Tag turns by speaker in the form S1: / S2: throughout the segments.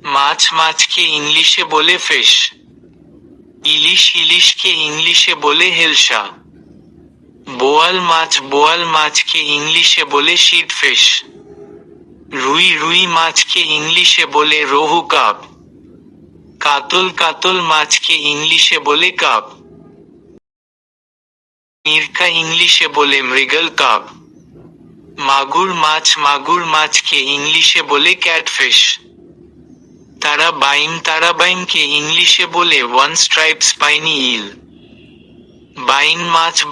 S1: মাছ মাছকে ইংলিশে বলে ফিশ। ইলিশ ইলিশকে ইংলিশে বলে হেলসা। বোয়াল মাছকে ইংলিশে বলে শিট ফিশ। রুই রুই মাছকে ইংলিশে বলে রোহু কাপ। কাতল মাছকে ইংলিশে বলে কাপ। মিরকা ইংলিশে বলে মৃগল কাপ। মাগুর মাছকে ইংলিশে বলে ক্যাটফিশ। তারাবাইনকে ইংলিশে বলে ওয়ান স্ট্রাইপ স্পাইনি ইল।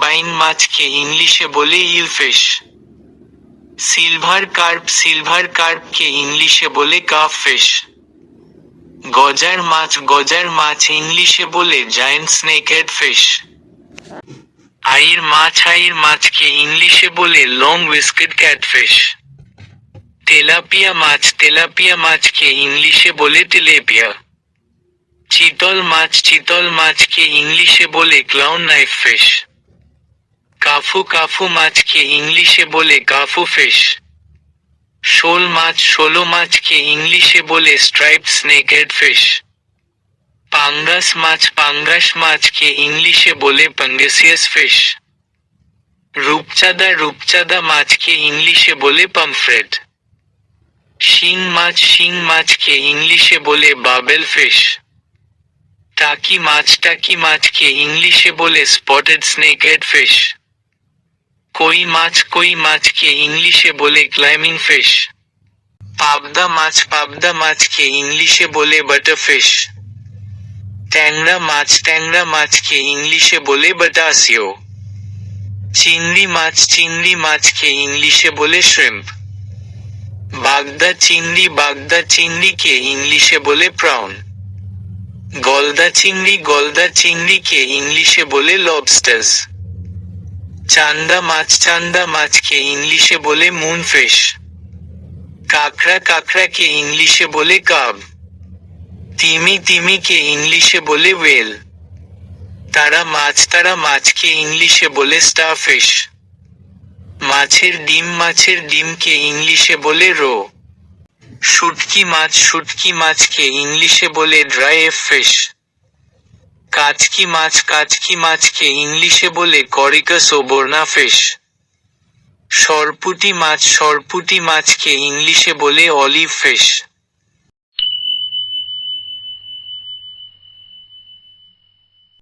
S1: বাইন মাছকে ইংলিশে বলে ইলফিশ। সিলভার কার্পকে ইংলিশে বলে কার্প ফিশ। গজার মাছ ইংলিশে বলে জায়ান্ট স্নেকহেড ফিশ। আইর মাছকে ইংলিশে বলে লং উইস্কেড ক্যাটফিশ। তেলাপিয়া মাছকে ইংলিশে বলে টিলেপিয়া। চিতল মাছকে ইংলিশে বলে ক্লাউন নাইফ ফিশ। কাফু মাছকে ইংলিশে বলে কাফু ফিশ। শোল মাছকে ইংলিশে বলে স্ট্রাইপড স্নেকহেড ফিশ। পাঙ্গাস মাছকে ইংলিশে বলে পাঙ্গেসিয়াস ফিশ। রূপচাঁদা মাছকে ইংলিশে বলে পামফ্রেট। শিং মাছকে ইংলিশে বলে বাবেল ফিশ। টাকি মাছকে ইংলিশে বলে স্পটেড স্নেকহেড ফিশ। কই মাছকে ইংলিশে বলে ক্লাইমিং ফিশ। পাবদা মাছকে ইংলিশে বলে বাটারফিশ। ট্যাংরা মাছকে ইংলিশে বলে বাটাসিও। চিংড়ি মাছকে ইংলিশে বলে শ্রিম্প। বাগদা চিংড়িকে ইংলিশে বলে প্রাউন। গলদা চিংড়িকে ইংলিশে বলে লবস্টার্স। চান্দা মাছকে ইংলিশে বলে মুনফিশ। কাঁকড়াকে ইংলিশে বলে কাব। তিমিকে ইংলিশে বলে ওয়েল। তারা মাছকে ইংলিশে বলে স্টারফিশ। মাছের ডিমকে ইংলিশে বলে রো। শুটকি মাছকে ইংলিশে বলে ড্রাই ফিশ। কাচকি মাছকে ইংলিশে বলে করিকাস ওবর্না ফিশ। সরপুঁটি মাছকে ইংলিশে বলে অলিভ ফিশ।